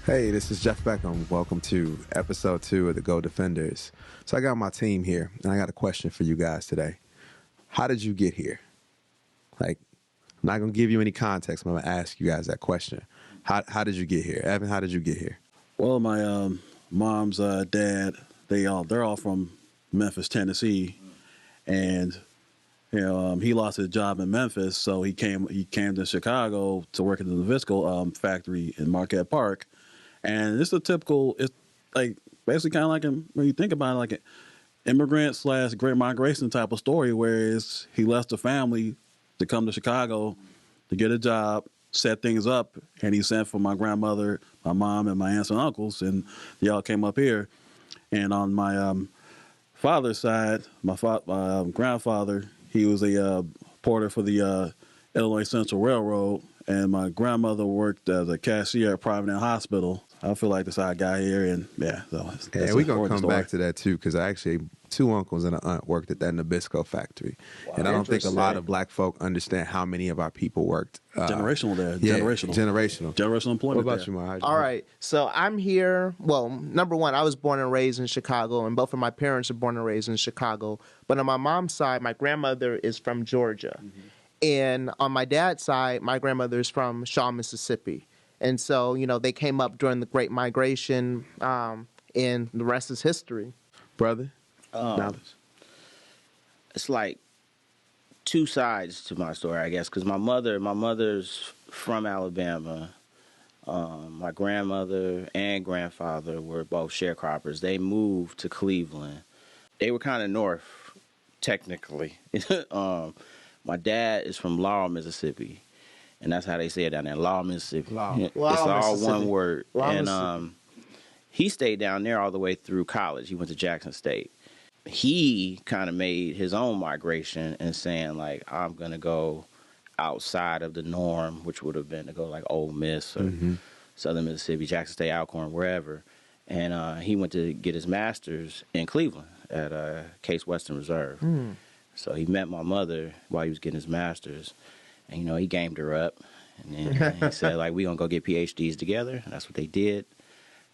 Hey, this is Jeff Beckham. Welcome to episode 2 of the Go Defenders. So I got my team here, and I got a question for you guys today. How did you get here? Like, I'm not going to give you any context, but I'm going to ask you guys that question. How did you get here? Evan, how did you get here? Well, my mom's dad, they're all from Memphis, Tennessee, and he lost his job in Memphis, so he came to Chicago to work at the Nabisco factory in Marquette Park. And it's it's like basically kind of like when you think about it, like an immigrant / Great Migration type of story, whereas he left the family to come to Chicago to get a job, set things up, and he sent for my grandmother, my mom, and my aunts and uncles, and they all came up here. And on my father's side, my grandfather, he was a porter for the Illinois Central Railroad, and my grandmother worked as a cashier at Providence Hospital. I feel like that's how I got here, and so we're going to come back to that too, because I actually, 2 uncles and an aunt worked at that Nabisco factory. Wow, and I don't think a lot of black folk understand how many of our people worked. Generational there. Yeah, generational employment. What about you, Maj? All right. So I'm here. Well, number one, I was born and raised in Chicago, and both of my parents are born and raised in Chicago. But on my mom's side, my grandmother is from Georgia. Mm-hmm. And on my dad's side, my grandmother is from Shaw, Mississippi. And so, they came up during the Great Migration, and the rest is history. Brother? It's like 2 sides to my story, I guess, because my mother's from Alabama. My grandmother and grandfather were both sharecroppers. They moved to Cleveland. They were kind of north, technically. My dad is from Laurel, Mississippi. And that's how they say it down there, Laurel, Mississippi. It's all one word. And he stayed down there all the way through college. He went to Jackson State. He kind of made his own migration and saying, like, I'm going to go outside of the norm, which would have been to go like Ole Miss or Southern Mississippi, Jackson State, Alcorn, wherever. And he went to get his master's in Cleveland at Case Western Reserve. So he met my mother while he was getting his master's. And, he gamed her up. And then he said, like, we're going to go get PhDs together. And that's what they did.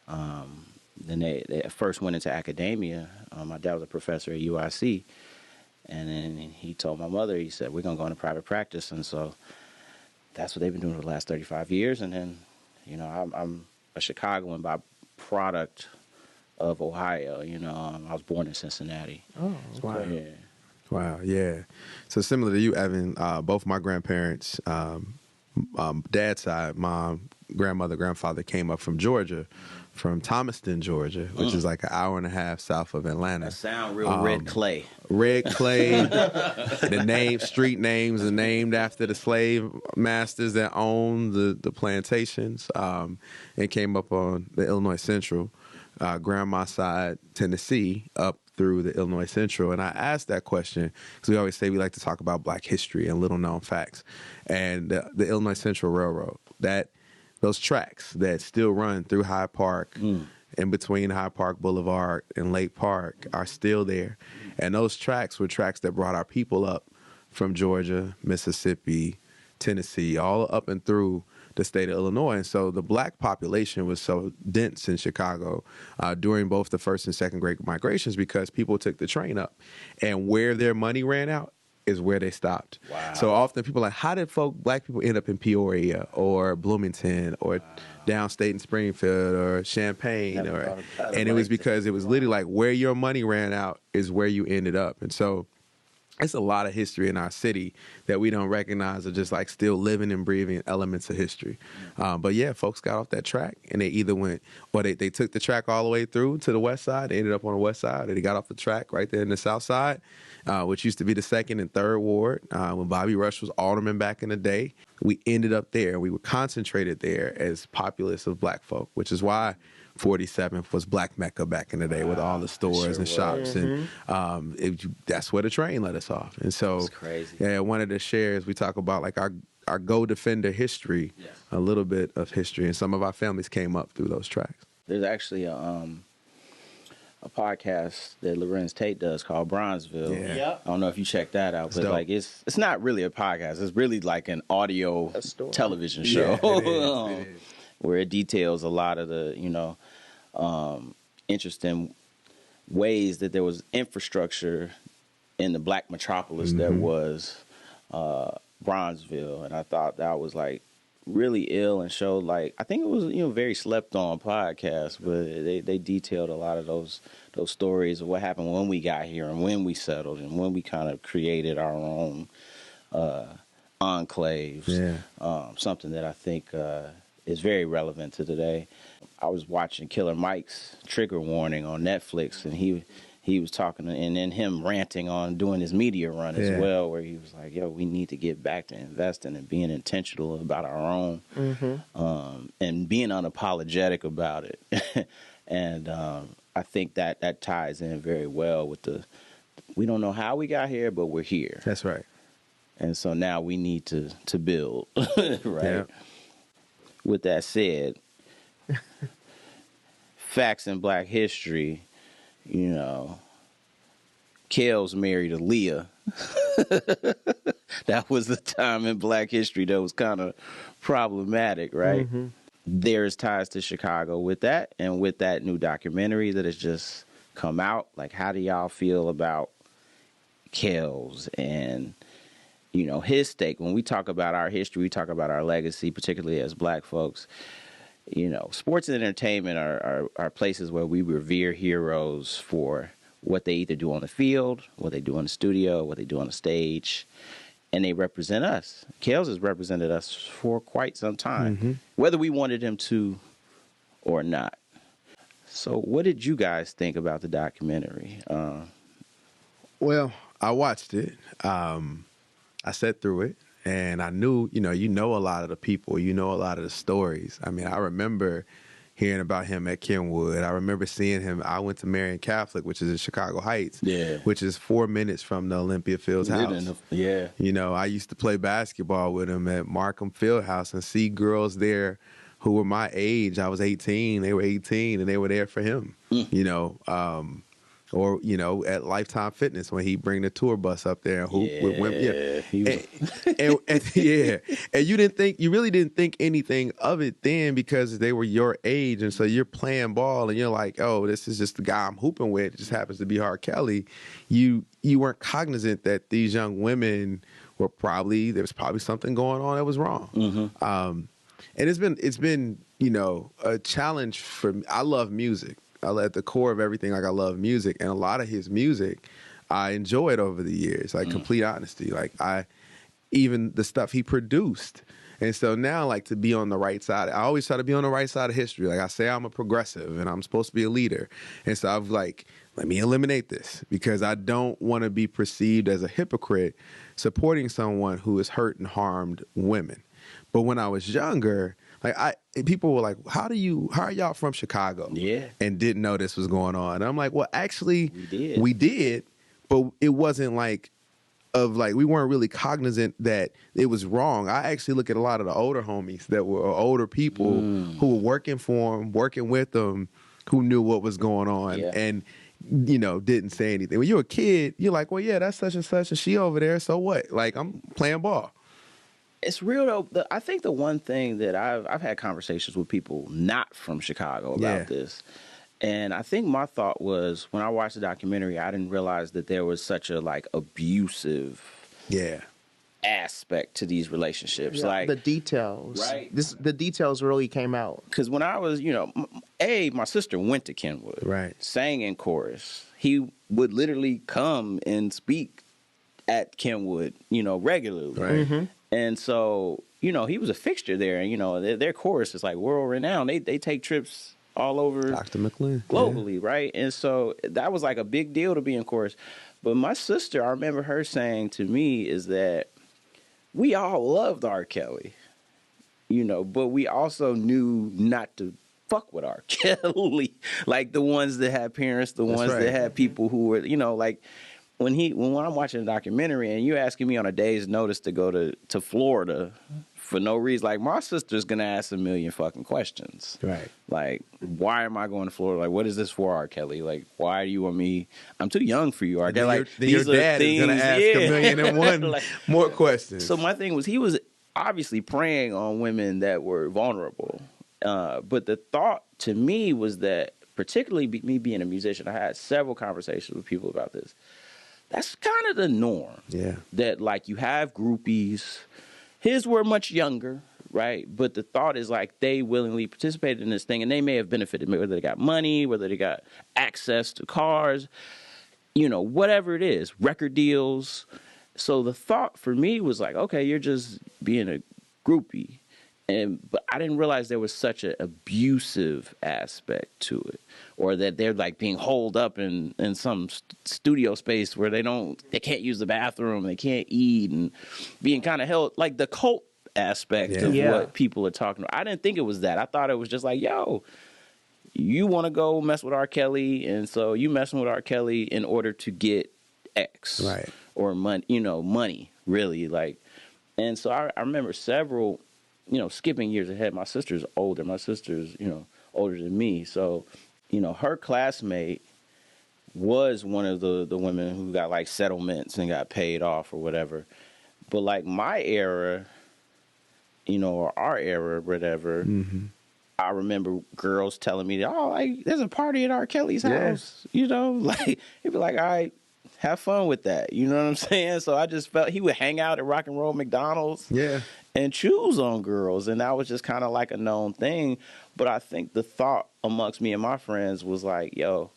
Then they first went into academia. My dad was a professor at UIC. And then he told my mother, he said, we're going to go into private practice. And so that's what they've been doing for the last 35 years. And then, I'm a Chicagoan by product of Ohio. I was born in Cincinnati. Oh, wow. Yeah. Wow, yeah. So similar to you, Evan, both my grandparents, dad's side, mom, grandmother, grandfather came up from Georgia, from Thomaston, Georgia, which is like an hour and a half south of Atlanta. That sound real red clay. Red clay. The street names are named after the slave masters that owned the plantations, and came up on the Illinois Central. Grandma's side, Tennessee, up through the Illinois Central. And I asked that question because we always say we like to talk about black history and little known facts. And the Illinois Central Railroad, those tracks that still run through Hyde Park, in between Hyde Park Boulevard and Lake Park, are still there. And those tracks were tracks that brought our people up from Georgia, Mississippi, Tennessee, all up and through the state of Illinois. And so the black population was so dense in Chicago during both the first and second Great Migrations because people took the train up. And where their money ran out is where they stopped. Wow. So often people are like, how did black people end up in Peoria or Bloomington or downstate in Springfield or Champaign? And it was because it was literally like where your money ran out is where you ended up. And so it's a lot of history in our city that we don't recognize are just like still living and breathing elements of history. But yeah, folks got off that track and they either went, or they took the track all the way through to the west side. They ended up on the west side, or they got off the track right there in the south side, which used to be the 2nd and 3rd Ward. When Bobby Rush was alderman back in the day, we ended up there. We were concentrated there as populace of black folk, which is why 47th was Black Mecca back in the day with all the stores and shops. And that's where the train let us off. And so, one of the shares, we talk about like our Go Defender history, a little bit of history. And some of our families came up through those tracks. There's actually a podcast that Lorenz Tate does called Bronzeville. Yeah. Yep. I don't know if you checked that out, but like it's not really a podcast. It's really like an audio television show. Yeah, it is. where it details a lot of the, interesting ways that there was infrastructure in the black metropolis that was Bronzeville. And I thought that was like really ill and showed like, I think it was, very slept on podcast, but they detailed a lot of those stories of what happened when we got here and when we settled and when we kind of created our own enclaves. Yeah. Something that I think is very relevant to today. I was watching Killer Mike's Trigger Warning on Netflix, and he was talking, and then him ranting on doing his media run as well, where he was like, yo, we need to get back to investing and being intentional about our own, and being unapologetic about it. And I think that ties in very well with we don't know how we got here, but we're here. That's right. And so now we need to build, right? Yeah. With that said, facts in Black history, Kel's married Aaliyah. That was the time in Black history that was kind of problematic, right? There's ties to Chicago with that, and with that new documentary that has just come out. Like, how do y'all feel about Kel's and his stake? When we talk about our history, we talk about our legacy, particularly as Black folks. Sports and entertainment are places where we revere heroes for what they either do on the field, what they do in the studio, what they do on the stage, and they represent us. Kel's has represented us for quite some time, whether we wanted him to or not. So what did you guys think about the documentary? Well, I watched it. I sat through it, and I knew, a lot of the people, a lot of the stories. I mean, I remember hearing about him at Kenwood. I remember seeing him. I went to Marion Catholic, which is in Chicago Heights, which is 4 minutes from the Olympia Fields house. I used to play basketball with him at Markham Fieldhouse and see girls there who were my age. I was 18, they were 18, and they were there for him, or, at Lifetime Fitness when he bring the tour bus up there and hoop with women. And you really didn't think anything of it then because they were your age. And so you're playing ball and you're like, oh, this is just the guy I'm hooping with. It just happens to be R.Kelly. You weren't cognizant that these young women there was probably something going on that was wrong. And it's been, a challenge for me. I love music. At the core of everything, I love music, and a lot of his music I enjoyed over the years, complete honesty. Even the stuff he produced. And so now, to be on the right side, I always try to be on the right side of history. I say I'm a progressive, and I'm supposed to be a leader. And so I've let me eliminate this, because I don't want to be perceived as a hypocrite supporting someone who has hurt and harmed women. But when I was younger, people were like, how are y'all from Chicago? Yeah. And didn't know this was going on. And I'm like, well, actually, we did, but it wasn't we weren't really cognizant that it was wrong. I actually look at a lot of the older homies that were older people who were working for them, working with them, who knew what was going on and, didn't say anything. When you're a kid, you're like, well, yeah, that's such and such, and she over there, so what? I'm playing ball. It's real though. I think the one thing that I've had conversations with people not from Chicago about this, and I think my thought was when I watched the documentary, I didn't realize that there was such a abusive aspect to these relationships. The details, right? The details really came out. Because when I was, my sister went to Kenwood, right? Sang in chorus. He would literally come and speak at Kenwood, regularly, right? And so, he was a fixture there. And, their chorus is world renowned. They take trips all over Dr. McLean. globally, right? And so that was a big deal to be in chorus. But my sister, I remember her saying to me is that we all loved R. Kelly, but we also knew not to fuck with R. Kelly. The ones that had parents, the ones that had people who were, when I'm watching a documentary and you're asking me on a day's notice to go to Florida for no reason, my sister's gonna ask a million fucking questions. Right. Why am I going to Florida? What is this for, R. Kelly? Why do you want me? I'm too young for you, R. Kelly. Your dad is gonna ask a million and one more questions. So my thing was, he was obviously preying on women that were vulnerable. But the thought to me was that, particularly me being a musician, I had several conversations with people about this. That's kind of the norm. Yeah. That, like, you have groupies. His were much younger, right? But the thought is, like, they willingly participated in this thing, and they may have benefited, whether they got money, whether they got access to cars, whatever it is, record deals. So the thought for me was like, okay, you're just being a groupie. But I didn't realize there was such an abusive aspect to it, or that they're like being holed up in some studio space where they can't use the bathroom, they can't eat, and being kind of held, like the cult aspect of what people are talking about. I didn't think it was that. I thought it was just like, yo, you want to go mess with R. Kelly, and so you messing with R. Kelly in order to get X, Right, or money, really, like. And so I remember several. Skipping years ahead, my sister's older. My sister's, older than me. So, her classmate was one of the women who got, like, settlements and got paid off or whatever. But, like, my era, or our era or whatever, I remember girls telling me, oh, like, there's a party at R. Kelly's house. Like, he'd be like, all right, have fun with that. You know what I'm saying? So I just felt he would hang out at Rock and Roll McDonald's. Yeah. And choose on girls, and that was just kind of like a known thing. But I think the thought amongst me and my friends was like, yo,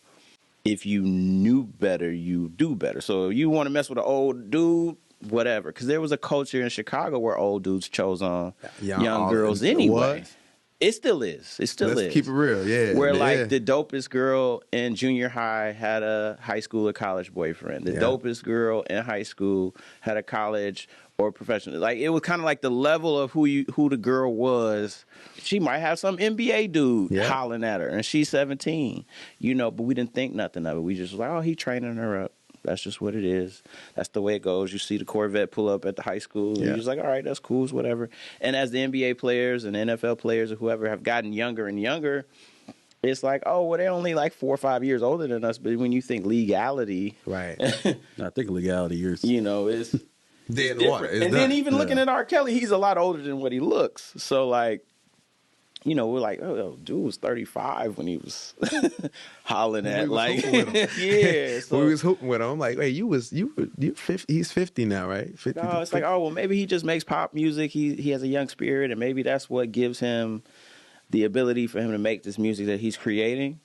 if you knew better, you do better. So you want to mess with an old dude, whatever. Because there was a culture in Chicago where old dudes chose on young girls anyway. What? It still is. It still Let's is. keep it real, yeah. Where, like, the dopest girl in junior high had a high school or college boyfriend. The dopest girl in high school had a college or professional. Like, it was kind of like the level of who the girl was. She might have some NBA dude hollering at her, and she's 17. But we didn't think nothing of it. We just was like, oh, he training her up. That's just what it is. That's the way it goes. You see the Corvette pull up at the high school, and you're just like, all right, that's cool, it's whatever. And as the NBA players and NFL players or whoever have gotten younger and younger, it's like, oh, well, they're only like 4 or 5 years older than us. But when you think legality, right? I think legality years. It's then different. what? And then even looking at R. Kelly, he's a lot older than what he looks. So, like, we're like, oh, dude was 35 when he was hollering at, like, yeah. So we was hooping with him. I'm like, wait, you 50, he's 50 now, right? 50, no, it's like, oh, well, maybe he just makes pop music. He has a young spirit, and maybe that's what gives him the ability for him to make this music that he's creating.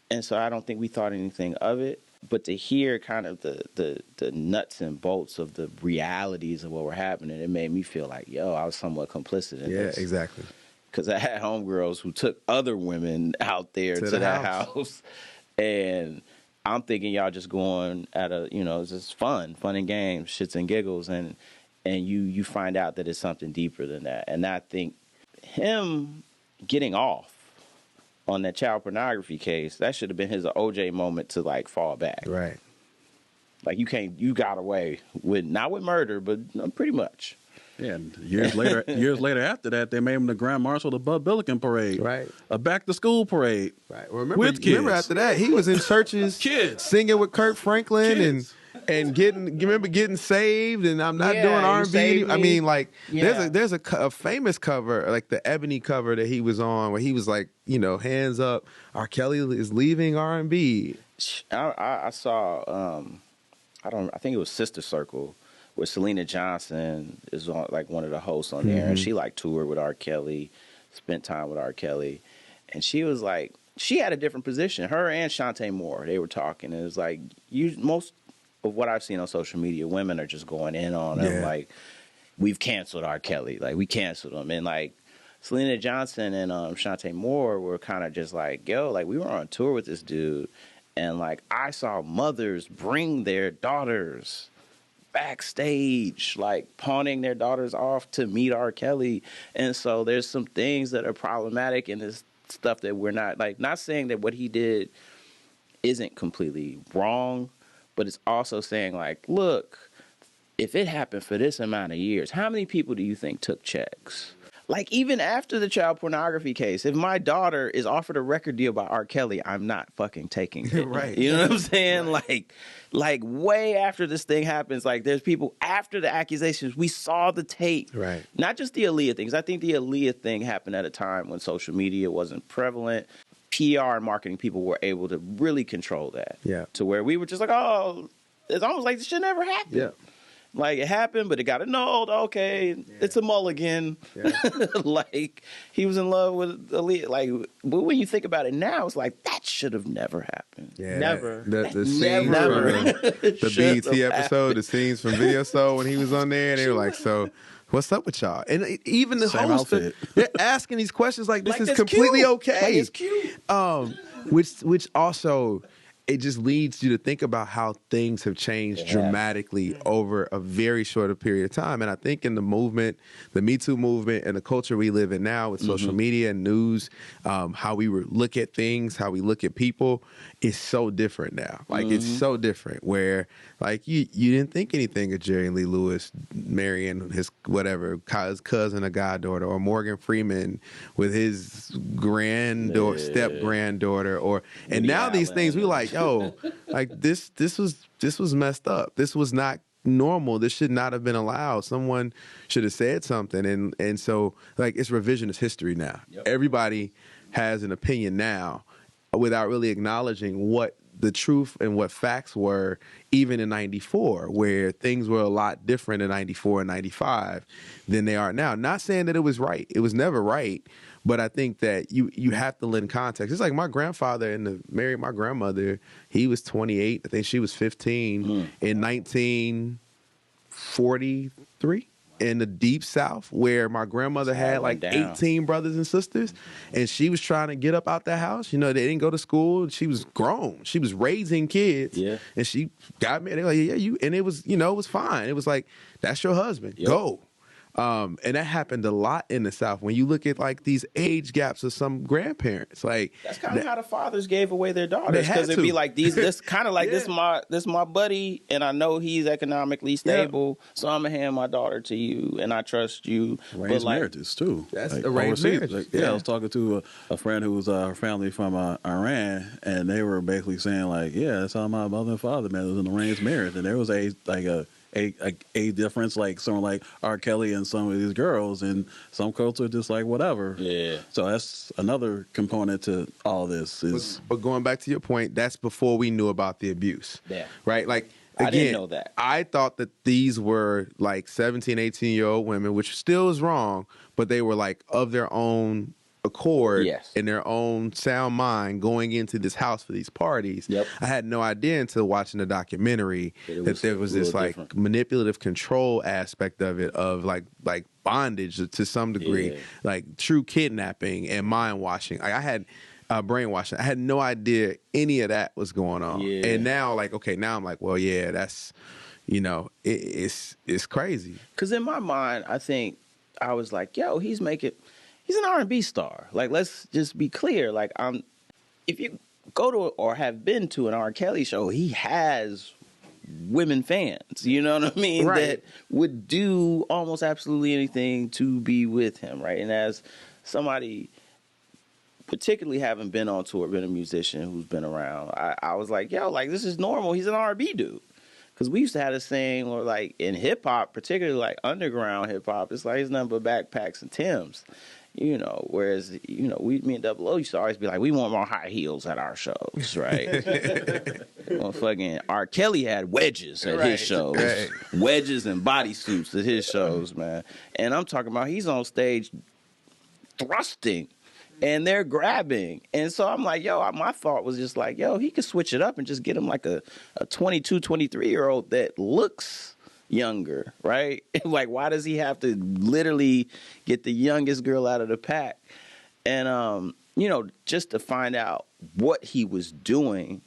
And so I don't think we thought anything of it. But to hear kind of the nuts and bolts of the realities of what were happening, it made me feel like, yo, I was somewhat complicit in this. Yeah, exactly. Because I had homegirls who took other women out there to that house. And I'm thinking y'all just going at it's just fun and games, shits and giggles. And you find out that it's something deeper than that. And I think him getting off on that child pornography case, that should have been his OJ moment to, like, fall back. Right. Like, you got away with, not with murder, but pretty much. Yeah, and years later after that, they made him the Grand Marshal of the Bud Billiken Parade. Right. A back-to-school parade. Right. Well, remember after that, he was in churches singing with Kirk Franklin and getting saved, and I'm not doing R&B. I mean, like, there's a famous cover, like the Ebony cover that he was on, where he was like, hands up, R. Kelly is leaving R&B. I saw, I think it was Sister Circle, where Selena Johnson is on, like, one of the hosts on there, and she, like, toured with R. Kelly, spent time with R. Kelly, and she was like, she had a different position. Her and Shantae Moore, they were talking, and it was like, most of what I've seen on social media, women are just going in on him, like, we've canceled R. Kelly, like, we canceled him, and, like, Selena Johnson and Shantae Moore were kind of just like, yo, like, we were on tour with this dude, and, like, I saw mothers bring their daughters backstage, like, pawning their daughters off to meet R. Kelly. And so there's some things that are problematic in this stuff that we're not saying that what he did isn't completely wrong, but it's also saying, like, look, if it happened for this amount of years, how many people do you think took checks? like even after the child pornography case, if my daughter is offered a record deal by R. Kelly, I'm not fucking taking it. Right. You know what I'm saying? Right. Like way after this thing happens, like there's people after the accusations, we saw the tape. Right. Not just the Aaliyah things. I think the Aaliyah thing happened at a time when social media wasn't prevalent. PR and marketing people were able to really control that. Yeah. To where we were just like, oh, it's almost like this shit never happened. Yeah. Like it happened, but it got annulled. Okay, it's a mulligan. Yeah. Like he was in love with Aaliyah. Like, but when you think about it now, it's like that should have never happened. Yeah, Never. The scenes Never. from the Should BET have episode, the scenes from Video Soul when he was on there, and they were like, "So, what's up with y'all?" And even the Same host, outfit. they're asking these questions like, "This Like, is that's completely cute. okay." Like, it's cute. Which also it just leads you to think about how things have changed dramatically over a very short period of time. And I think in the movement, the Me Too movement, and the culture we live in now with social media and news, how we look at things, how we look at people, is so different now. Like it's so different. Where like you didn't think anything of Jerry Lee Lewis marrying his whatever his cousin or goddaughter, or Morgan Freeman with his granddaughter, step granddaughter, or and Woody now these Allen. things we like, yo, like this was messed up. This was not normal. This should not have been allowed. Someone should have said something. And so like it's revisionist history now. Yep. Everybody has an opinion now without really acknowledging what the truth and what facts were even in 94, where things were a lot different in 94 and 95 than they are now. Not saying that it was right. It was never right. But I think that you have to lend context. It's like my grandfather married my grandmother. He was 28. I think she was 15 in 1943 in the Deep South, where my grandmother had like 18 brothers and sisters, and she was trying to get up out that house. You know, they didn't go to school. She was grown. She was raising kids. Yeah. And she got married. They were like, yeah, you. And it was, it was fine. It was like, that's your husband. Yep. Go. And that happened a lot in the South. When you look at like these age gaps of some grandparents, like That's kind of how the fathers gave away their daughters, They had because it'd be to. like this kind of like Yeah. this my buddy, and I know he's economically stable, so I'm gonna hand my daughter to you, and I trust you. Arranged but like, marriages too. That's like, arranged overseas. marriage. Like, Yeah. I was talking to a friend who was her family from Iran, and they were basically saying like, yeah, that's how my mother and father met. It was an arranged marriage, and there was a difference, like someone like R. Kelly and some of these girls, and some culture just like whatever. Yeah. So that's another component to all this. Is But going back to your point, that's before we knew about the abuse. Yeah. Right? Like, again, I didn't know that. I thought that these were like 17, 18-year-old women, which still is wrong, but they were like of their own accord, Yes. in their own sound mind, going into this house for these parties. Yep. I had no idea until watching the documentary that there was a this little like different. manipulative control aspect of it, of like bondage to some degree, Yeah. like true kidnapping and mind washing. Like I had brainwashing. I had no idea any of that was going on. Yeah. And now, like, okay, now I'm like, well, yeah, that's, it's crazy. Because in my mind, I think I was like, yo, he's an R&B star. Like, let's just be clear. Like, if you go to or have been to an R. Kelly show, he has women fans, you know what I mean? Right. That would do almost absolutely anything to be with him, right? And as somebody, particularly having been on tour, been a musician who's been around, I was like, yo, like, this is normal. He's an R&B dude. Because we used to have this thing where, like, in hip-hop, particularly, like, underground hip-hop, it's like, it's nothing but backpacks and Timbs. Whereas, me and Double O used to always be like, we want more high heels at our shows, right? Well, fucking R. Kelly had wedges at his shows. Right. Wedges and bodysuits at his shows, man. And I'm talking about he's on stage thrusting, and they're grabbing. And so I'm like, yo, my thought was just like, yo, he could switch it up and just get him like a 22, 23-year-old that looks younger, right? Like, why does he have to literally get the youngest girl out of the pack? And, just to find out what he was doing,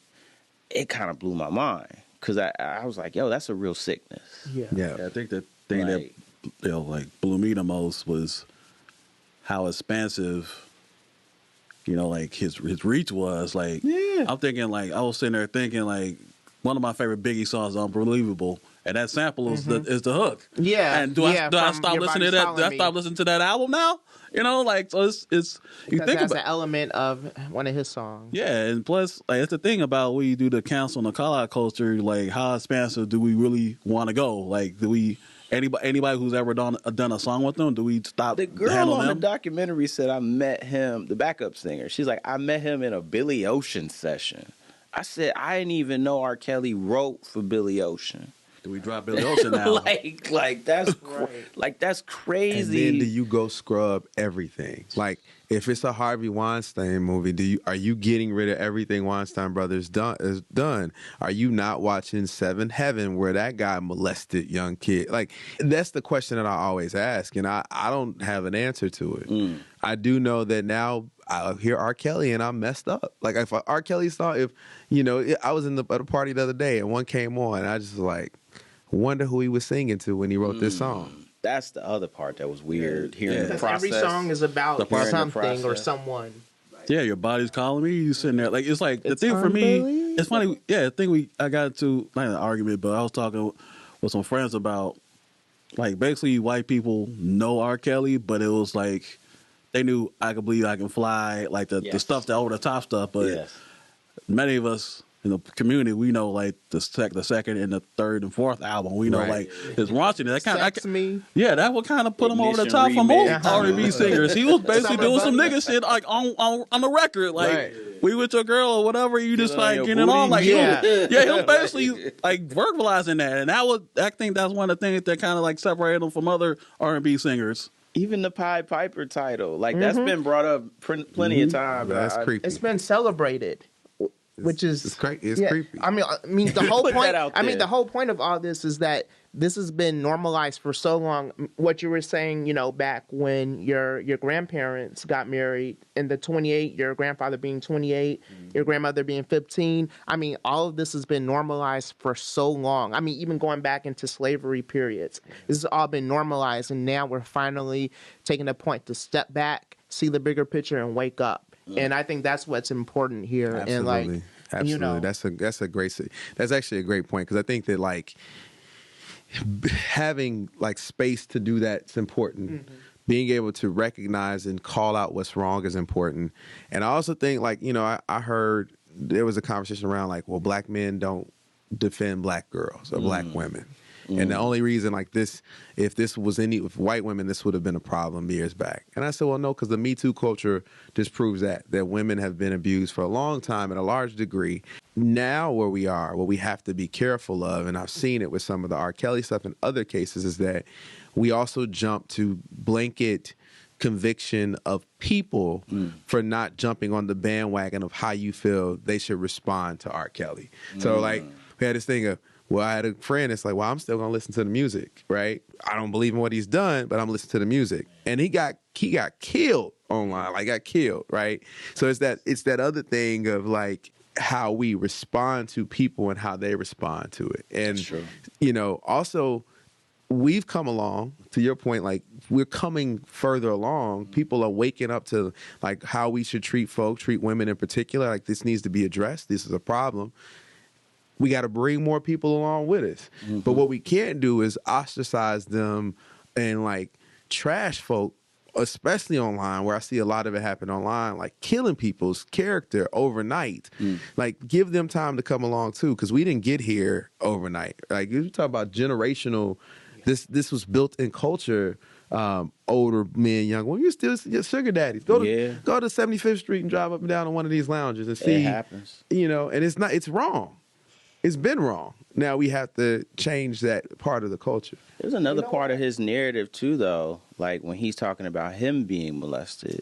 it kind of blew my mind. Because I was like, yo, that's a real sickness. Yeah, I think the thing Like- that blew me the most was how expansive, like his reach was. Like, Yeah. I'm thinking, like, I was sitting there thinking, like, one of my favorite Biggie songs, "Unbelievable," and that sample is the hook. Yeah, And do I stop Your listening to Body's that? Calling Do I Me. stop listening to that album now? You know, like so it's you Because think that's about an element of one of his songs. yeah, and plus like it's the thing about when you do the council and the call out culture, like how expansive do we really want to go? Like do we anybody who's ever done a song with them, do we stop The girl handle on the them? documentary said I met him, the backup singer. She's like, I met him in a Billy Ocean session. I said, I didn't even know R. Kelly wrote for Billy Ocean. Do we drop Billy Ocean now? like that's that's And crazy. then do you go scrub everything? Like if it's a Harvey Weinstein movie, are you getting rid of everything Weinstein Brothers done? Are you not watching Seventh Heaven where that guy molested young kid? Like that's the question that I always ask, and I don't have an answer to it. I do know that now I hear R. Kelly and I'm messed up. Like if R. Kelly song, I was at a party the other day and one came on, and I just like wonder who he was singing to when he wrote this song. That's the other part that was weird. Hearing the Because process. every song is about The something or process. someone. Yeah, your body's calling me. You sitting there like it's like the thing for me. It's funny. Yeah, the thing I got into not an argument, but I was talking with some friends about like basically white people know R. Kelly, but it was like they knew I Could Believe I Can Fly, like the stuff, the over the top stuff. But many of us in the community, we know like the second and the third and fourth album. We know like his raunchy. That kind Sex Me. yeah, that would kind of put him over the Ignition top for most remix. R&B singers. He was basically Summer doing some Buddy. nigga shit like on the record, like we with your girl or whatever. You just Feeling like your getting it on, like booty. he was basically like verbalizing that, and I think that's one of the things that kind of like separated him from other R&B singers. Even the Pied Piper title, like that's been brought up plenty of times. That's creepy. It's been celebrated, which is It's creepy. I mean, the whole Put point. that out I mean, there. the whole point of all this is that this has been normalized for so long. What you were saying, back when your grandparents got married in the 28, your grandfather being 28, your grandmother being 15. I mean, all of this has been normalized for so long. I mean, even going back into slavery periods, this has all been normalized, and now we're finally taking a point to step back, see the bigger picture, and wake up. And I think that's what's important here. Absolutely. And like, Absolutely. That's actually a great point, because I think that like having like space to do that's important. Being able to recognize and call out what's wrong is important. And I also think like, I heard there was a conversation around like, well, black men don't defend black girls or black women. And the only reason like this, if white women, this would have been a problem years back. And I said, well, no, because the Me Too culture disproves that women have been abused for a long time at a large degree. Now where we are, what we have to be careful of, and I've seen it with some of the R. Kelly stuff in other cases, is that we also jump to blanket conviction of people for not jumping on the bandwagon of how you feel they should respond to R. Kelly. So like we had this thing of, well, I had a friend that's like, well, I'm still going to listen to the music, right? I don't believe in what he's done, but I'm listening to the music. And he got killed online, like got killed, right? So it's that other thing of like how we respond to people and how they respond to it. And, also we've come along, to your point, like we're coming further along. People are waking up to like how we should treat women in particular. Like this needs to be addressed. This is a problem. We got to bring more people along with us. But what we can't do is ostracize them and like trash folk, especially online, where I see a lot of it happen online, like killing people's character overnight. Like give them time to come along too, because we didn't get here overnight. Like you talk about generational, this was built in culture. Older men, young women, you're still sugar daddies. Go to 75th Street and drive up and down to one of these lounges and see. It happens. And it's wrong. It's been wrong. Now we have to change that part of the culture. There's another part of his narrative too, though. Like when he's talking about him being molested,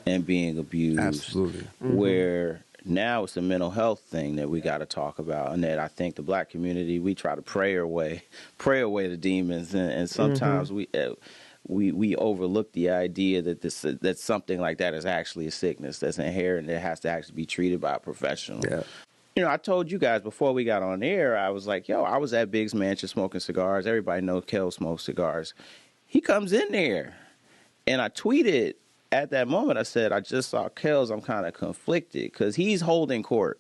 and being abused, Absolutely. Where now it's a mental health thing that we got to talk about, and that I think the black community, we try to pray away the demons, and sometimes we overlook the idea that that something like that is actually a sickness that's inherent that has to actually be treated by a professional. Yeah. I told you guys before we got on air, I was like, I was at Big's Mansion smoking cigars. Everybody knows Kel smokes cigars. He comes in there, and I tweeted at that moment, I said, I just saw Kel's. I'm kind of conflicted because he's holding court.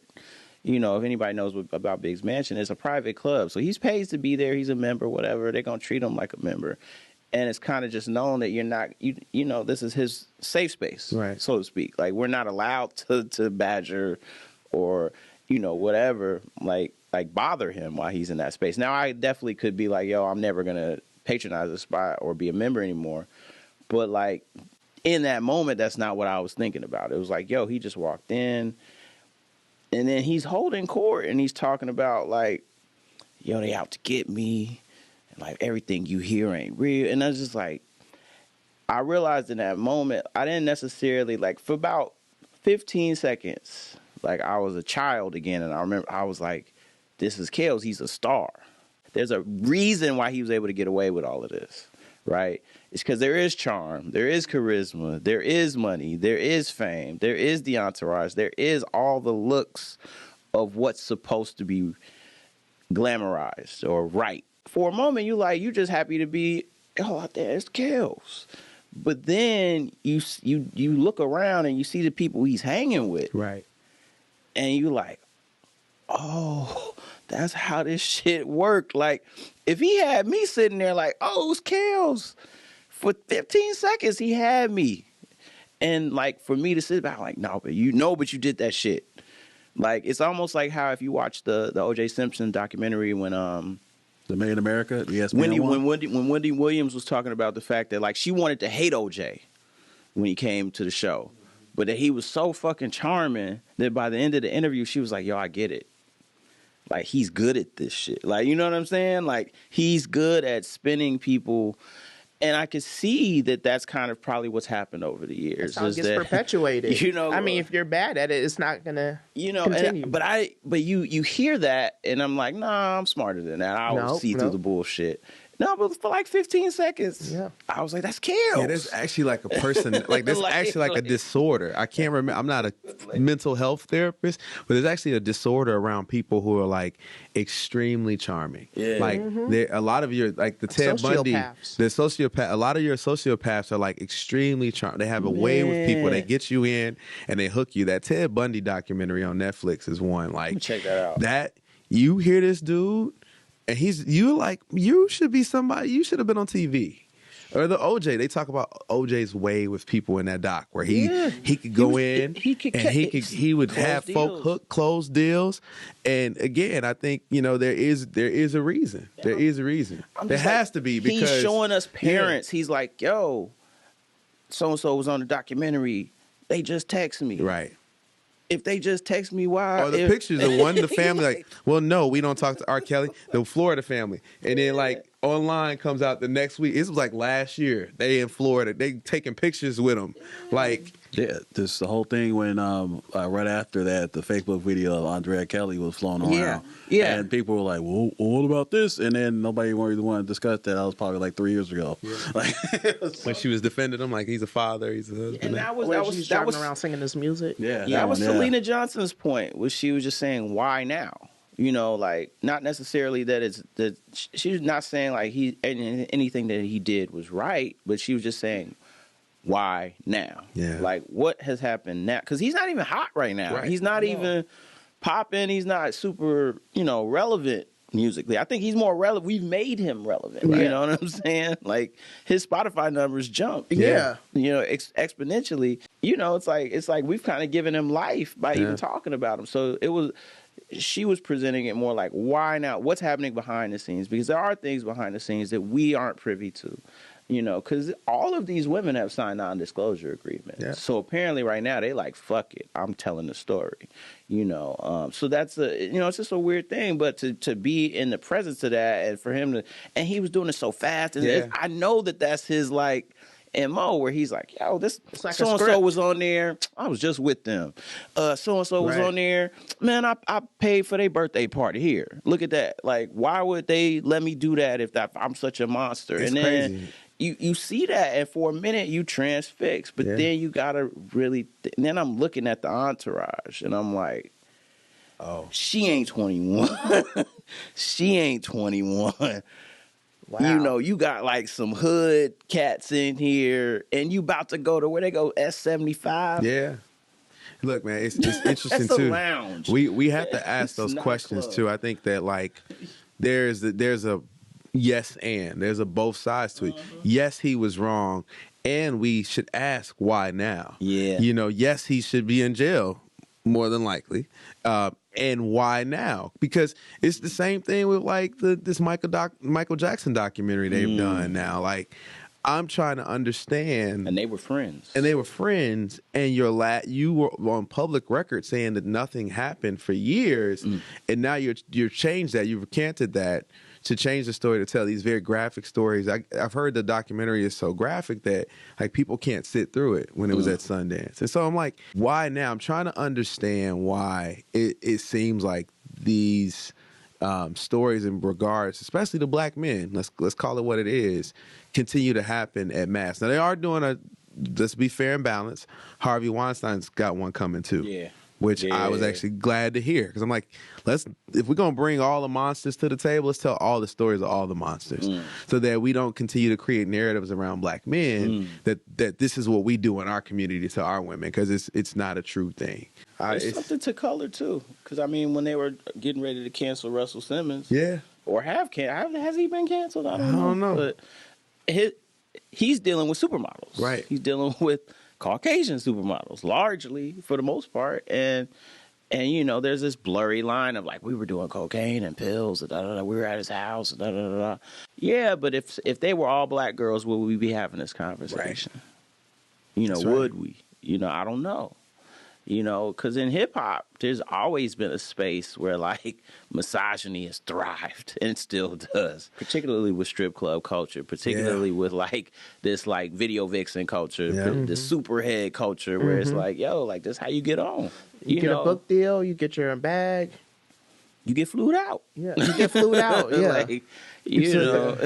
You know, if anybody knows about Big's Mansion, it's a private club. So he's paid to be there. He's a member, whatever. They're going to treat him like a member. And it's kind of just known that you're not, you know, this is his safe space, right, so to speak. Like, we're not allowed to badger or, you know, whatever, like bother him while he's in that space. Now, I definitely could be like, yo, I'm never going to patronize the spot or be a member anymore. But, like, in that moment, that's not what I was thinking about. It was like, yo, he just walked in. And then he's holding court and he's talking about, like, yo, they out to get me. And, like, everything you hear ain't real. And I was just like, I realized in that moment, I didn't necessarily, like, for about 15 seconds, like, I was a child again. And I remember I was like, this is Kels. He's a star. There's a reason why he was able to get away with all of this, right? It's because there is charm, there is charisma, there is money, there is fame, there is the entourage, there is all the looks of what's supposed to be glamorized or right. For a moment, you just happy to be, oh, out there, it's Kels. But then you look around and you see the people he's hanging with. right. And you like, oh, that's how this shit worked. Like, if he had me sitting there like, oh, it's Kels. For 15 seconds, he had me. And, like, for me to sit back, like, no, but you did that shit. Like, it's almost like how if you watch the O.J. Simpson documentary when The Made in America, yes, when Wendy Williams was talking about the fact that, like, she wanted to hate O.J. when he came to the show. But that he was so fucking charming that by the end of the interview, she was like, yo, I get it. Like, he's good at this shit. Like, you know what I'm saying? Like, he's good at spinning people. And I could see that that's kind of probably what's happened over the years. That's how it gets perpetuated. You know, I mean, if you're bad at it, it's not gonna, you know, continue. but you hear that, and I'm like, nah, I'm smarter than that. I always see through the bullshit. No, but for like 15 seconds, yeah, I was like, that's Kels. Yeah, there's actually like a person, like there's actually like a disorder. I can't remember. I'm not a mental health therapist, but there's actually a disorder around people who are like extremely charming. Yeah. Like a lot of your, like the Ted Bundy, the sociopath, a lot of your sociopaths are like extremely charming. They have a way with people. They get you in and they hook you. That Ted Bundy documentary on Netflix is one. Like, check that out. That you hear this dude. And you should be somebody, you should have been on TV. Or the OJ, they talk about OJ's way with people in that doc where he could go in and he would have folk hook close deals. And again, I think, you know, there is a reason. Yeah. There is a reason. There has to be, because he's showing us parents. Yeah. He's like, yo, so and so was on the documentary. They just text me. Right. If they just text me why. Or the pictures of the family, like, well, no, we don't talk to R. Kelly, the Florida family. And then, like, online comes out the next week. It was like last year. They in Florida. They taking pictures with them. Like, yeah, this the whole thing when right after that, the Facebook video of r.kelly was flown around. Yeah. And people were like, well, what about this? And then nobody really wanted to discuss that. That was probably like 3 years ago. Yeah. Like, when she was defending him, like, he's a father, he's a husband. And that was driving around singing this music. Yeah, that was Selena Johnson's point, was she was just saying, why now? You know, like, not necessarily that she was not saying like anything that he did was right, but she was just saying, why now? Yeah. Like, what has happened now? Because he's not even hot right now. Right. He's not even popping. He's not super, you know, relevant musically. I think he's more relevant. We've made him relevant. Right. You know what I'm saying? Like, his Spotify numbers jump. Yeah. You know, exponentially. You know, it's like we've kind of given him life by even talking about him. So she was presenting it more like, why now? What's happening behind the scenes? Because there are things behind the scenes that we aren't privy to. You know, because all of these women have signed non-disclosure agreements. Yeah. So apparently right now they like, fuck it, I'm telling the story. You know, so that's it's just a weird thing. But to be in the presence of that, and for him to, and he was doing it so fast. And I know that that's his like MO, where he's like, yo, this like so-and-so was on there. I was just with them. So-and-so was on there. Man, I paid for their birthday party here. Look at that. Like, why would they let me do that if I'm such a monster? It's and then crazy. You see that, and for a minute you transfix, but then you gotta really. And then I'm looking at the entourage, and I'm like, oh, she ain't 21. She ain't 21. Wow. You know, you got like some hood cats in here, and you about to go to where they go, S75. Yeah. Look, man, it's interesting That's a too. lounge. We have to ask It's those not a questions club. too. I think that like there's a yes and there's a both sides to it. Yes, he was wrong, and we should ask why now. Yeah. You know, yes, he should be in jail more than likely. And why now? Because it's the same thing with like this Michael Jackson documentary they've done now. Like, I'm trying to understand. And they were friends. And you were on public record saying that nothing happened for years, and now you're changed that, you've recanted that to change the story to tell these very graphic stories. I've heard the documentary is so graphic that like people can't sit through it when it was at Sundance, and so I'm like, why now? I'm trying to understand why it seems like these stories in regards, especially to black men, let's call it what it is, continue to happen at mass. Now they are doing let's be fair and balanced. Harvey Weinstein's got one coming too. Yeah. Which I was actually glad to hear, because I'm like, if we're gonna bring all the monsters to the table, let's tell all the stories of all the monsters, so that we don't continue to create narratives around black men that this is what we do in our community to our women, because it's not a true thing. There's something to color too, because I mean, when they were getting ready to cancel Russell Simmons, Yeah, or has he been canceled? I don't know. But he's dealing with supermodels, Right. He's dealing with Caucasian supermodels, largely for the most part, and you know, there's this blurry line of like, we were doing cocaine and pills, and we were at his house, and yeah, but if they were all black girls, would we be having this conversation? Right. You know, would we? You know, I don't know. You know, because in hip hop, there's always been a space where like misogyny has thrived, and it still does. Particularly with strip club culture, particularly with like this like video vixen culture, the superhead culture, where it's like, yo, like this how you get on. You get a book deal, you get your bag, you get flued out. Yeah, you get flued out. Yeah. Like, you know,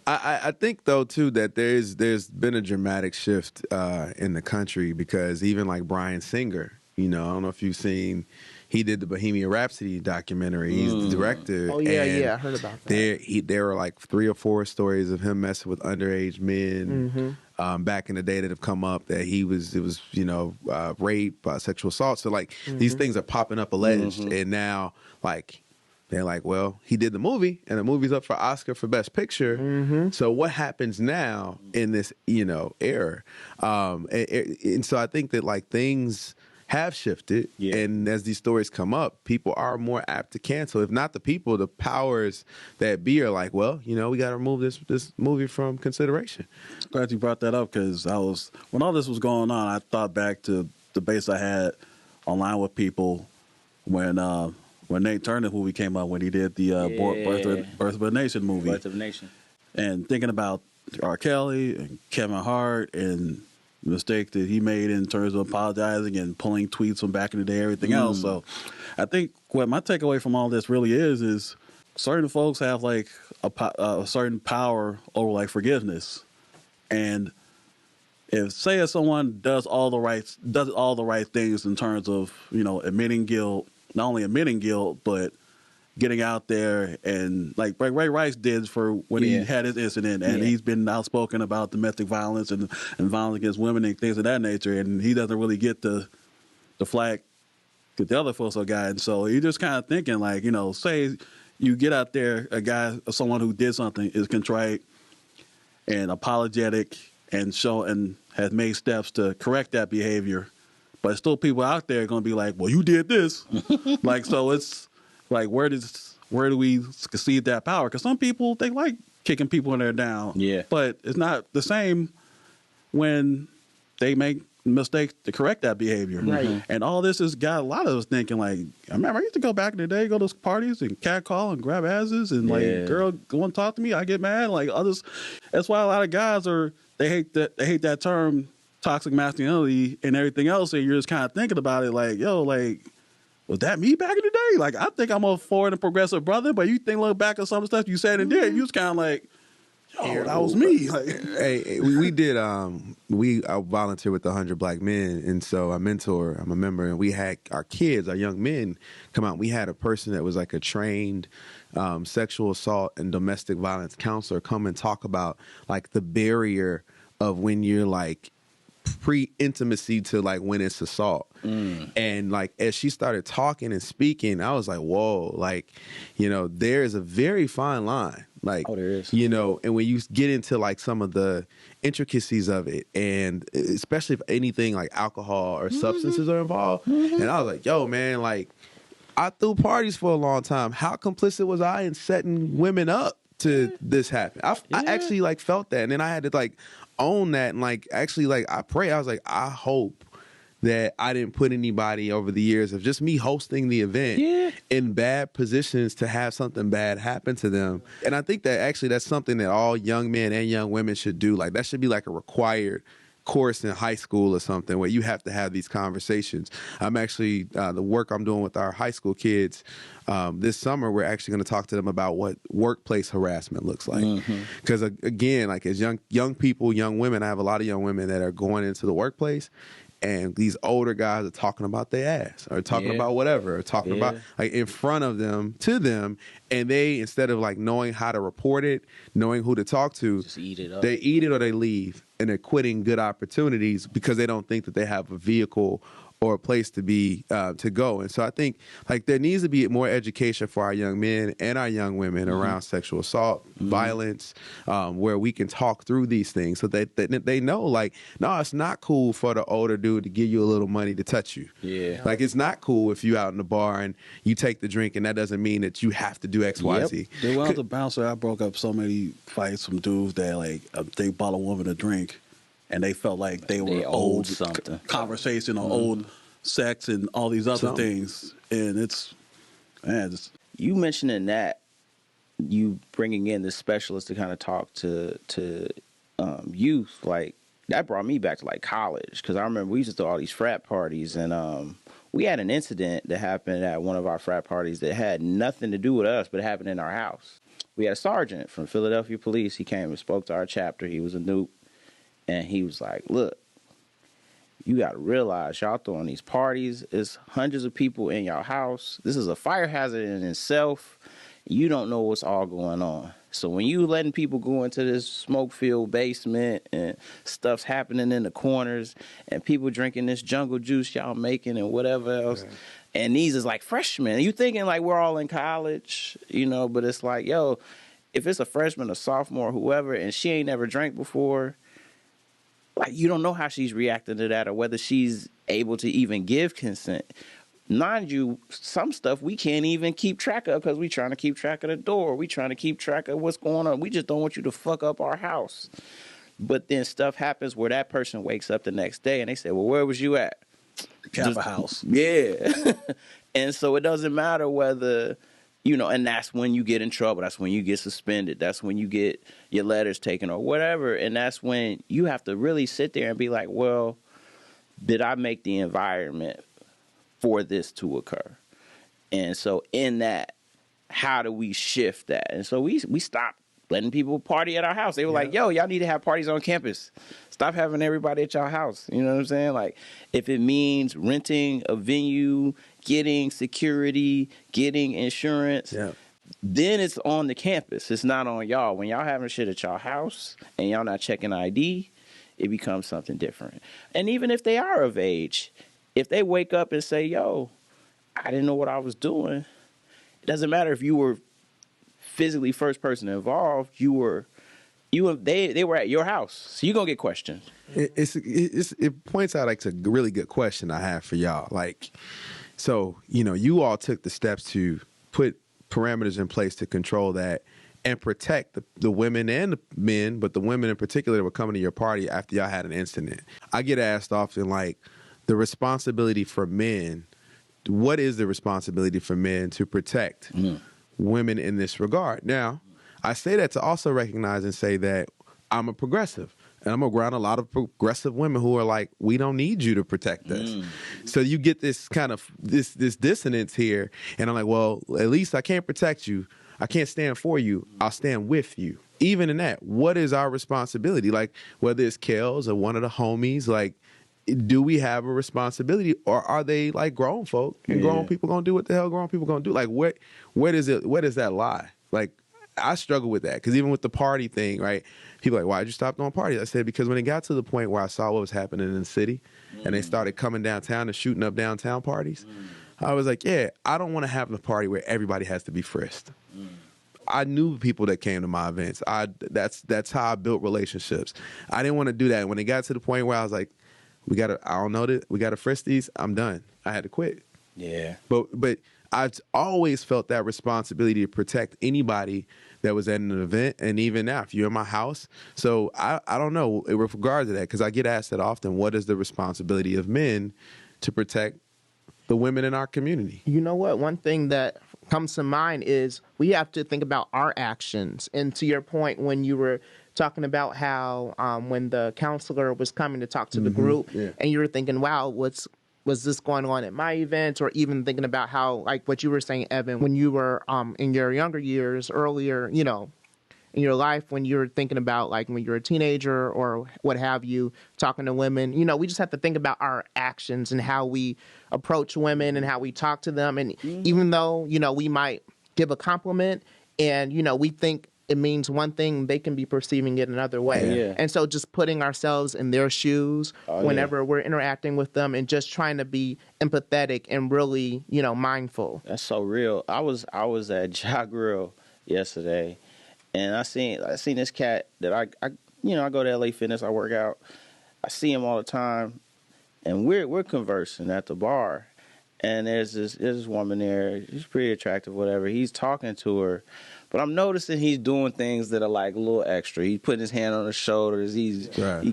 I think though too that there's been a dramatic shift in the country, because even like Bryan Singer, you know, I don't know if you've seen, he did the Bohemian Rhapsody documentary. He's the director. Oh yeah, I heard about that. There were like 3 or 4 stories of him messing with underage men back in the day that have come up, that it was rape, sexual assault. So like these things are popping up alleged, and now like they're like, well, he did the movie, and the movie's up for Oscar for Best Picture. So what happens now in this, era? And so I think that like things have shifted, and as these stories come up, people are more apt to cancel. If not the people, the powers that be are like, well, we got to remove this movie from consideration. Glad you brought that up, because when all this was going on, I thought back to debates I had online with people when Nate Turner's movie came out, when he did the Birth of a Nation movie. Birth of a Nation. And thinking about R. Kelly and Kevin Hart and the mistake that he made in terms of apologizing and pulling tweets from back in the day, everything else. So I think what my takeaway from all this really is certain folks have like a certain power over like forgiveness. And if someone does all the right things in terms of, admitting guilt, not only admitting guilt, but getting out there, and like Ray Rice did for when he had his incident, and he's been outspoken about domestic violence and violence against women and things of that nature, and he doesn't really get the flack that the other folks are got. And so you're just kind of thinking like, say you get out there, someone who did something is contrite and apologetic and has made steps to correct that behavior, but still people out there are going to be like, well, you did this. Like, so it's like, where do we concede that power? Because some people, they like kicking people when they're down. Yeah. But it's not the same when they make mistakes to correct that behavior. Right. And all this has got a lot of us thinking like, I remember I used to go back in the day, go to parties and catcall and grab asses, and like, girl want to talk to me, I get mad. Like others, that's why a lot of guys they hate that term toxic masculinity and everything else. And you're just kind of thinking about it like, yo, like, was that me back in the day? Like, I think I'm a forward and progressive brother, but you look back at some of the stuff you said and did, you was kind of like, oh, that was me. Like, hey, we did. I volunteer with 100 Black Men, and so I'm a member, and we had our kids, our young men, come out. We had a person that was like a trained sexual assault and domestic violence counselor come and talk about like the barrier of when you're like pre-intimacy to like when it's assault. And like as she started talking and speaking, I was like, whoa, like, you know, there's a very fine line. Like, there is. you know, and when you get into like some of the intricacies of it, and especially if anything like alcohol or substances are involved, and I was like, yo, man, like I threw parties for a long time. How complicit was I in setting women up to this happen? I actually like felt that, and then I had to like own that, and like actually like I was like, I hope that I didn't put anybody over the years of just me hosting the event in bad positions to have something bad happen to them. And I think that actually that's something that all young men and young women should do. Like that should be like a required course in high school or something where you have to have these conversations. I'm actually, the work I'm doing with our high school kids this summer, we're actually going to talk to them about what workplace harassment looks like. Because again, like as young people, young women, I have a lot of young women that are going into the workplace, and these older guys are talking about their ass or talking about whatever, or talking about like in front of them, to them. And they, instead of like knowing how to report it, knowing who to talk to, Just eat it up. they eat it or they leave. And they're quitting good opportunities because they don't think that they have a vehicle or a place to be to go. And so I think like there needs to be more education for our young men and our young women around sexual assault, violence, where we can talk through these things so that they know like, no, it's not cool for the older dude to give you a little money to touch you. Yeah. Like it's not cool if you out in the bar and you take the drink and that doesn't mean that you have to do X, Y, Z. When I was a bouncer, I broke up so many fights from dudes that like they bought a woman a drink and they felt like they were owed something, conversation or owed sex and all these other things. And it's, man, just... You mentioning that, you bringing in the specialist to kind of talk to youth, like that brought me back to like college, because I remember we used to do all these frat parties, and we had an incident that happened at one of our frat parties that had nothing to do with us, but it happened in our house. We had a sergeant from Philadelphia Police. He came and spoke to our chapter. He was a noob. And he was like, look, you got to realize y'all throwing these parties. It's hundreds of people in y'all house. This is a fire hazard in itself. You don't know what's all going on. So when you letting people go into this smoke-filled basement and stuff's happening in the corners and people drinking this jungle juice y'all making and whatever else, and these is like freshmen. You thinking like we're all in college, you know, but it's like, yo, if it's a freshman, a sophomore, whoever, and she ain't never drank before, like, you don't know how she's reacting to that or whether she's able to even give consent. Mind you, some stuff we can't even keep track of because we trying to keep track of the door. We trying to keep track of what's going on. We just don't want you to fuck up our house. But then stuff happens where that person wakes up the next day and they say, well, where was you at? Kappa House. Yeah. And so it doesn't matter whether... You know, and that's when you get in trouble. That's when you get suspended. That's when you get your letters taken or whatever. And that's when you have to really sit there and be like, well, did I make the environment for this to occur? And so in that, how do we shift that? And so we stopped letting people party at our house. They were like, yo, y'all need to have parties on campus. Stop having everybody at your house. You know what I'm saying? Like, if it means renting a venue, getting security, getting insurance, then it's on the campus. It's not on y'all. When y'all having shit at y'all house and y'all not checking ID, it becomes something different. And even if they are of age, if they wake up and say, yo, I didn't know what I was doing, it doesn't matter if you were physically first person involved, they were at your house, so you're gonna get questioned. It points out like it's a really good question I have for y'all. Like, so you know, you all took the steps to put parameters in place to control that and protect the women and the men, but the women in particular that were coming to your party after y'all had an incident. I get asked often, like, the responsibility for men. What is the responsibility for men to protect women in this regard? Now, I say that to also recognize and say that I'm a progressive. And I'm around a lot of progressive women who are like, we don't need you to protect us. So you get this kind of this dissonance here. And I'm like, well, at least I can't protect you. I can't stand for you. I'll stand with you. Even in that, what is our responsibility? Like, whether it's Kels or one of the homies, like, do we have a responsibility, or are they like grown folk and grown people gonna do what the hell grown people gonna do? Like, where does that lie? Like, I struggle with that because even with the party thing, right? People are like, why'd you stop doing parties? I said, because when it got to the point where I saw what was happening in the city and they started coming downtown and shooting up downtown parties, I was like, yeah, I don't want to have a party where everybody has to be frisked. I knew people that came to my events. That's how I built relationships. I didn't want to do that. When it got to the point where I was like, we gotta frisk these, I'm done. I had to quit. Yeah. But I've always felt that responsibility to protect anybody that was at an event, and even now, if you're in my house. So I don't know with regard to that, because I get asked that often, what is the responsibility of men to protect the women in our community? You know what? One thing that comes to mind is we have to think about our actions. And to your point, when you were talking about how when the counselor was coming to talk to the group, and you were thinking, wow, was this going on at my event? Or even thinking about how, like what you were saying, Evan, when you were in your younger years, earlier, you know, in your life, when you were thinking about, like, when you're a teenager or what have you, talking to women, you know, we just have to think about our actions and how we approach women and how we talk to them. And even though, you know, we might give a compliment and, you know, we think it means one thing, they can be perceiving it another way. Yeah. And so just putting ourselves in their shoes whenever we're interacting with them and just trying to be empathetic and really, you know, mindful. That's so real. I was at Ja Grill yesterday, and I seen this cat that I go to LA Fitness, I work out. I see him all the time, and we're conversing at the bar. And there's this woman there. She's pretty attractive, whatever. He's talking to her, but I'm noticing he's doing things that are like a little extra. He's putting his hand on her shoulders. He's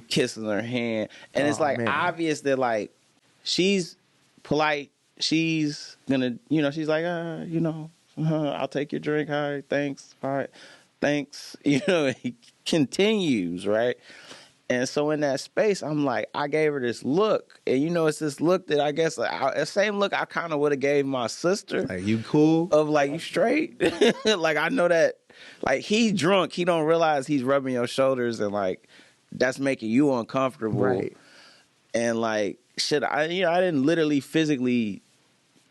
kissing her hand, and it's like obvious that like she's polite. She's gonna, she's like, I'll take your drink. All right, thanks. All right, thanks. He continues, right? And so in that space, I'm like, I gave her this look. And, it's this look that I guess, the same look I kind of would have gave my sister. Like, you cool? Of like, you straight? Like, I know that, like, he's drunk. He don't realize he's rubbing your shoulders and, like, that's making you uncomfortable. Right. And, like, shit, I didn't literally physically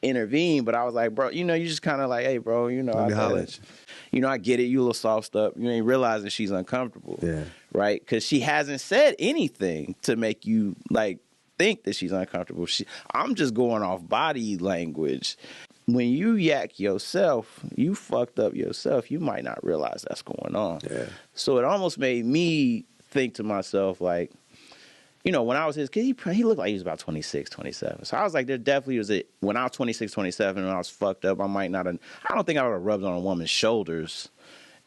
intervene, but I was like, bro, you just kind of like, hey, bro, I get it. You a little soft up. You ain't realizing she's uncomfortable. Yeah. Right? Because she hasn't said anything to make you, like, think that she's uncomfortable. I'm just going off body language. When you yak yourself, you fucked up yourself. You might not realize that's going on. Yeah. So it almost made me think to myself, like, when I was his kid, he looked like he was about 26, 27. So I was like, there definitely was when I was 26, 27, and I was fucked up, I don't think I would have rubbed on a woman's shoulders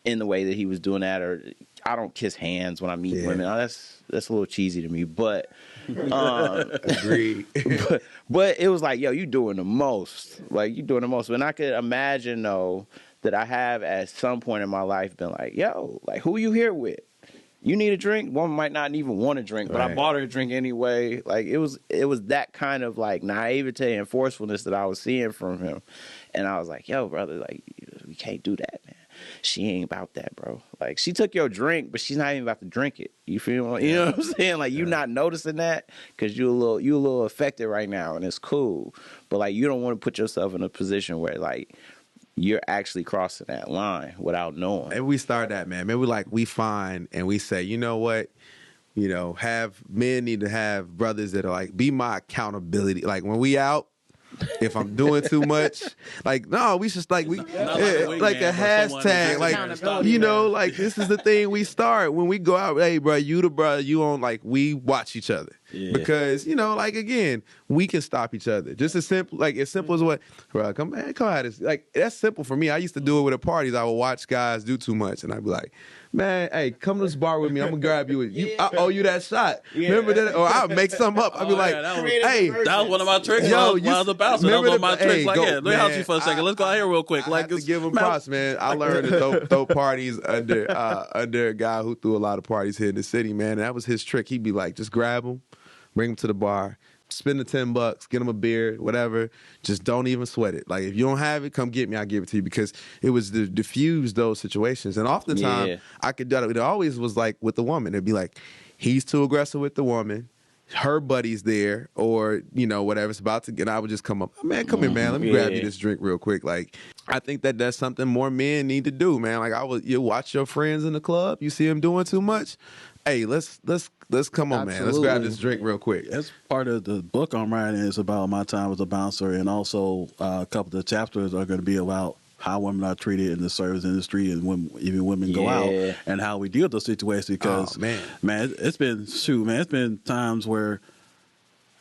in the way that he was doing that, or I don't kiss hands when I meet women. Oh, that's a little cheesy to me, but agreed. but it was like, yo, you doing the most. Like, you doing the most. And I could imagine, though, that I have at some point in my life been like, yo, like, who you here with? You need a drink? Woman might not even want a drink, but I bought her a drink anyway. Like, it was that kind of, like, naivete and forcefulness that I was seeing from him. And I was like, yo, brother, like, we can't do that, man. She ain't about that, bro. Like, she took your drink, but she's not even about to drink it. You feel me? You know what I'm saying? Like, you not noticing that because you a little affected right now, and it's cool. But, like, you don't want to put yourself in a position where, like, you're actually crossing that line without knowing. And we start that, man. Maybe we find and we say, you know what? Men need to have brothers that are like, be my accountability. Like, when we out, if I'm doing too much, like, no, we just like, like a hashtag, like, this is the thing we start when we go out. Hey, bro, you the brother, you on, like, we watch each other. Yeah. Because, like, again, we can stop each other. Just as simple as what, bro, come out. Like, that's simple for me. I used to do it with at parties. I would watch guys do too much, and I'd be like, man, hey, come to this bar with me. I'm gonna grab you. I owe you that shot. Remember that? Or I'll make something up. I'll be like, hey, that was one of my tricks. Yo, when I was a bouncer. That was one of my tricks. Like, let me help you for a second. Let's go out here real quick. Like, to give him props, man. I learned to throw parties under a guy who threw a lot of parties here in the city, man. And that was his trick. He'd be like, just grab him, bring him to the bar, spend the $10, get him a beer, whatever. Just don't even sweat it. Like, if you don't have it, come get me. I'll give it to you, because it was to diffuse those situations. And oftentimes, I could do it. It always was like with the woman. It'd be like, he's too aggressive with the woman. her buddies there, or whatever, it's about to get. I would just come up, man, come here, man. Let me grab you this drink real quick. Like, I think that that's something more men need to do, man. Like, you watch your friends in the club, you see them doing too much. Hey, let's come on, man. Let's grab this drink real quick. That's part of the book I'm writing is about my time as a bouncer, and also a couple of the chapters are going to be about how women are treated in the service industry, and when even women go out, and how we deal with those situations. Because man, it's been times where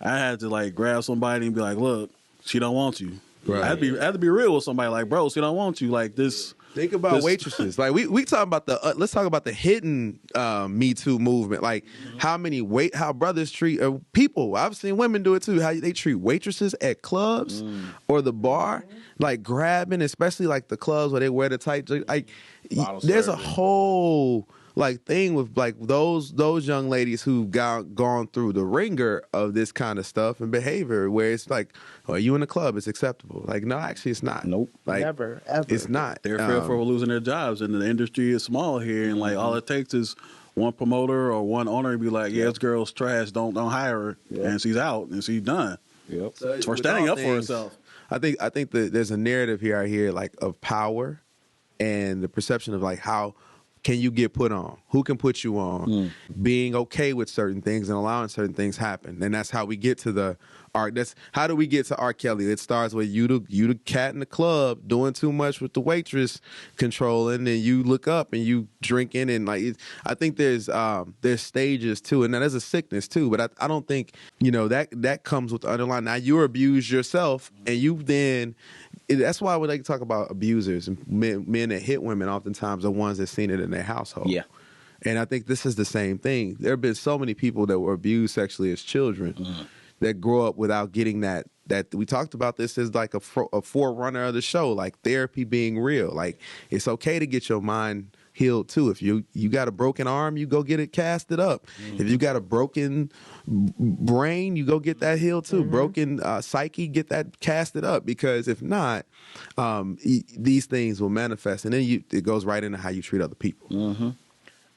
I had to like grab somebody and be like, "Look, she don't want you." Right. I had to be real with somebody. Like, bro, she don't want you. Like this. Think about waitresses. Like we talk about let's talk about the hidden Me Too movement. Like how brothers treat people. I've seen women do it too. How they treat waitresses at clubs or the bar, like grabbing, especially like the clubs where they wear the tight. Like there's a whole like thing with like those young ladies who've gone through the ringer of this kind of stuff and behavior, where it's like, oh, you in the club, it's acceptable. Like, no, actually it's not. Nope. Like, never, ever. It's not. They're fearful for losing their jobs, and the industry is small here, and like all it takes is one promoter or one owner to be like, yeah, this girl's trash, don't hire her, and she's out and she's done. Yep. So for standing up for herself. I think that there's a narrative here I hear like of power and the perception of like how can you get put on? Who can put you on? Being okay with certain things and allowing certain things happen. And that's how we get to the art. That's how do we get to R.Kelly? It starts with you the cat in the club doing too much with the waitress controlling, and you look up and you drinking, and like I think there's stages too, and now there's a sickness too. But I don't think that comes with the underlying. Now you're abused yourself, and you then. That's why we like to talk about abusers and men that hit women. Oftentimes, are ones that seen it in their household. Yeah, and I think this is the same thing. There have been so many people that were abused sexually as children that grow up without getting that. That we talked about this as like a forerunner of the show, like therapy being real. Like it's okay to get your mind healed too. If you got a broken arm, you go get it casted up. If you got a broken brain, you go get that healed too. Broken psyche, get that casted up, because if not, these things will manifest, and then it goes right into how you treat other people.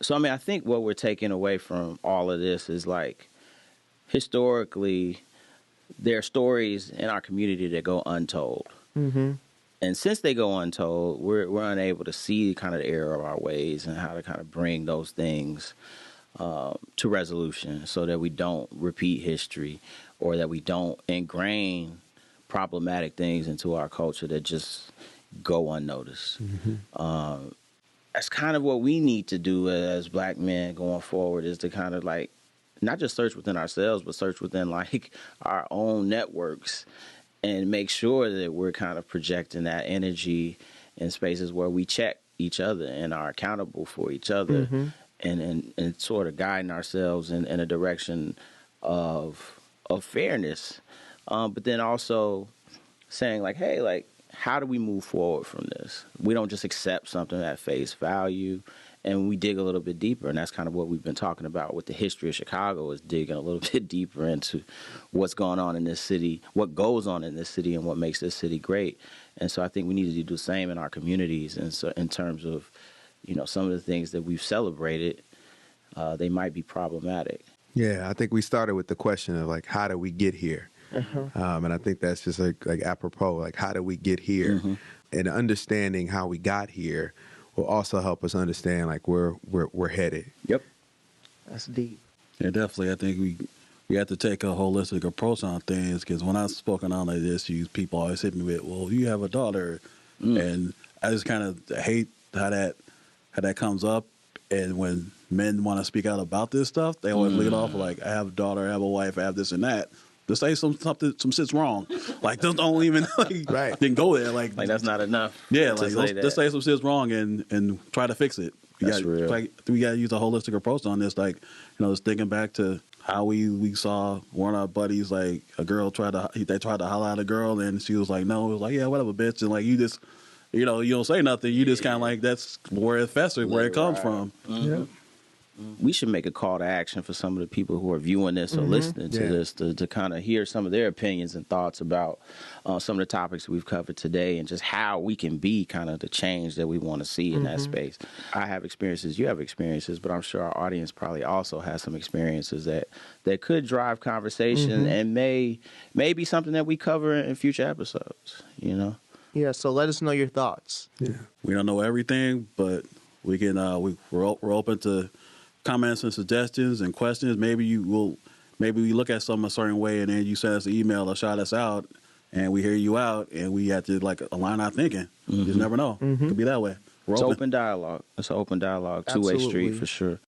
So I mean, I think what we're taking away from all of this is like historically there are stories in our community that go untold. And since they go untold, we're unable to see kind of the error of our ways and how to kind of bring those things to resolution, so that we don't repeat history, or that we don't ingrain problematic things into our culture that just go unnoticed. That's kind of what we need to do as Black men going forward, is to kind of like not just search within ourselves, but search within like our own networks, and make sure that we're kind of projecting that energy in spaces where we check each other and are accountable for each other, and sort of guiding ourselves in a direction of fairness, but then also saying like, hey, like, how do we move forward from this? We don't just accept something at face value, and we dig a little bit deeper. And that's kind of what we've been talking about with the history of Chicago, is digging a little bit deeper into what's going on in this city, what goes on in this city, and what makes this city great. And so I think we need to do the same in our communities. And so in terms of, some of the things that we've celebrated, they might be problematic. Yeah, I think we started with the question of like, how do we get here? And I think that's just like apropos, like how do we get here? And understanding how we got here will also help us understand like where we're headed. Yep, that's deep. Yeah, definitely. I think we have to take a holistic approach on things, because when I've spoken on these issues, people always hit me with, "Well, you have a daughter," and I just kind of hate how that comes up. And when men want to speak out about this stuff, they always lead off like, "I have a daughter, I have a wife, I have this and that." Just say some shit's wrong. Like, don't even then go there. Like that's not enough. Yeah, like just say some shit's wrong and try to fix it. That's real. Like, we got to use a holistic approach on this. Like, just thinking back to how we saw one of our buddies, like a girl tried to holler at a girl, and she was like, no, it was like, yeah, whatever, bitch, and like you just, you don't say nothing. You just kind of like, that's where it festers, where it comes from. Yeah. we should make a call to action for some of the people who are viewing this or listening to this to kind of hear some of their opinions and thoughts about some of the topics we've covered today and just how we can be kind of the change that we want to see in that space. I have experiences, you have experiences, but I'm sure our audience probably also has some experiences that could drive conversation and may be something that we cover in future episodes, you know? Yeah, so let us know your thoughts. Yeah. We don't know everything, but we can we're open to comments and suggestions and questions. Maybe we look at something a certain way and then you send us an email or shout us out and we hear you out and we have to like align our thinking. You just never know. It could be that way. It's open dialogue. It's an open dialogue, two-way street for sure.